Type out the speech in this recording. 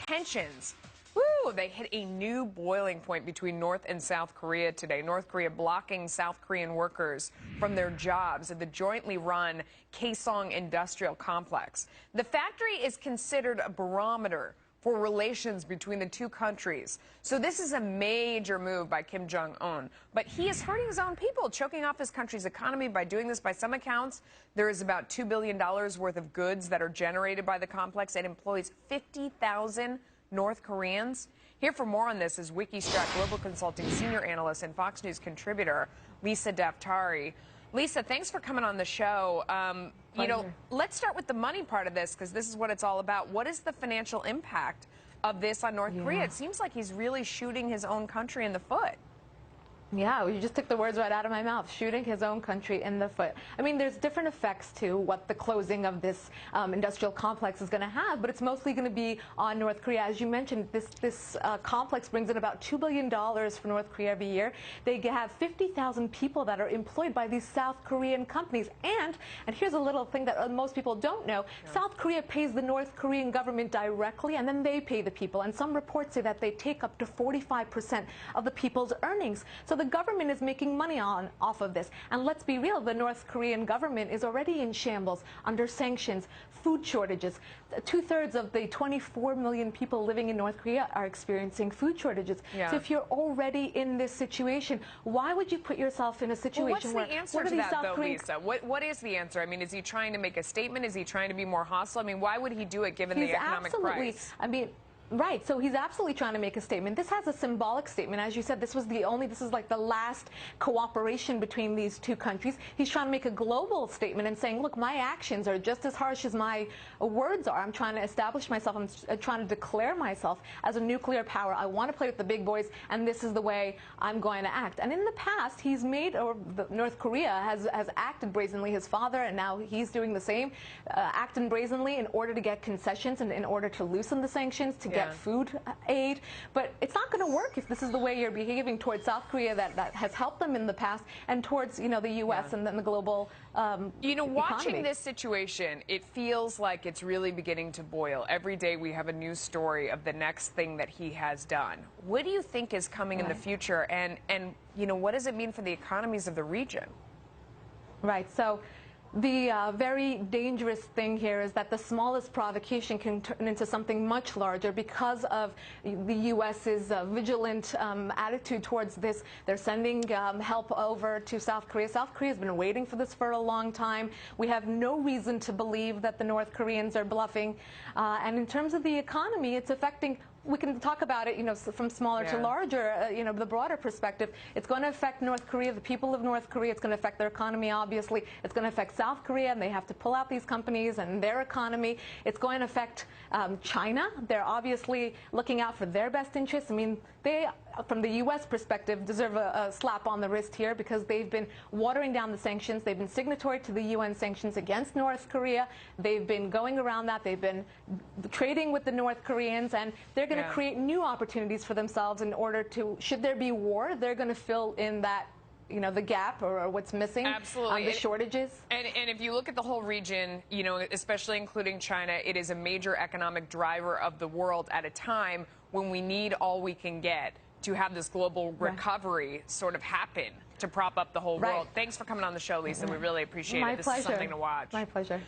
Tensions. Woo, they hit a new boiling point between North and South Korea today. North Korea blocking South Korean workers from their jobs at the jointly run Kaesong industrial complex. The factory is considered a barometer for relations between the two countries. So this is a major move by Kim Jong-un. But he is hurting his own people, choking off his country's economy by doing this. By some accounts, there is about $2 billion worth of goods that are generated by the complex. It employs 50,000 North Koreans. Here for more on this is WikiStrat Global Consulting Senior Analyst and Fox News contributor, Lisa Daftari. Lisa, thanks for coming on the show. Let's start with the money part of this, because this is what it's all about. What is the financial impact of this on North Korea? It seems like he's really shooting his own country in the foot. Yeah, you just took the words right out of my mouth, shooting his own country in the foot. I mean, there's different effects to what the closing of this industrial complex is going to have, but it's mostly going to be on North Korea. As you mentioned, this complex brings in about $2 billion for North Korea every year. They have 50,000 people that are employed by these South Korean companies. And here's a little thing that most people don't know. South Korea pays the North Korean government directly, and then they pay the people. And some reports say that they take up to 45% of the people's earnings. So the government is making money off of this. And let's be real, the North Korean government is already in shambles, under sanctions, food shortages. Two-thirds of the 24 million people living in North Korea are experiencing food shortages. So if you're already in this situation, why would you put yourself in a situation where... What's the answer to that, though, Lisa? What is the answer? I mean, is he trying to make a statement? Is he trying to be more hostile? I mean, why would he do it given the economic price? Right, so he's absolutely trying to make a statement. This has a symbolic statement. As you said, this is like the last cooperation between these two countries. He's trying to make a global statement and saying, look, my actions are just as harsh as my words are. I'm trying to establish myself. I'm trying to declare myself as a nuclear power. I want to play with the big boys, and this is the way I'm going to act. And in the past, he's made, or North Korea has acted brazenly. His father, and now he's doing the same, acting brazenly in order to get concessions and in order to loosen the sanctions, to get food aid. But it's not going to work if this is the way you're behaving towards South Korea that has helped them in the past, and towards, the U.S. and then the global watching this situation, it feels like it's really beginning to boil. Every day we have a news story of the next thing that he has done. What do you think is coming in the future, and what does it mean for the economies of the region? Right. So the very dangerous thing here is that the smallest provocation can turn into something much larger because of the U.S.'s vigilant attitude towards this. They're sending help over to South Korea. South Korea has been waiting for this for a long time. We have no reason to believe that the North Koreans are bluffing. And in terms of the economy, it's affecting... We can talk about it, from smaller to larger, the broader perspective. It's going to affect North Korea, the people of North Korea. It's going to affect their economy, obviously. It's going to affect South Korea, and they have to pull out these companies and their economy. It's going to affect China. They're obviously looking out for their best interests. I mean, they, from the U.S. perspective, deserve a slap on the wrist here, because they've been watering down the sanctions. They've been signatory to the UN sanctions against North Korea. They've been going around that. They've been trading with the North Koreans, and they're going to create new opportunities for themselves in order to, should there be war, they're going to fill in that, the gap or what's missing. Absolutely. The shortages. And if you look at the whole region, especially including China, it is a major economic driver of the world at a time when we need all we can get to have this global recovery sort of happen to prop up the whole world. Thanks for coming on the show, Lisa. We really appreciate it. This is something to watch. My pleasure.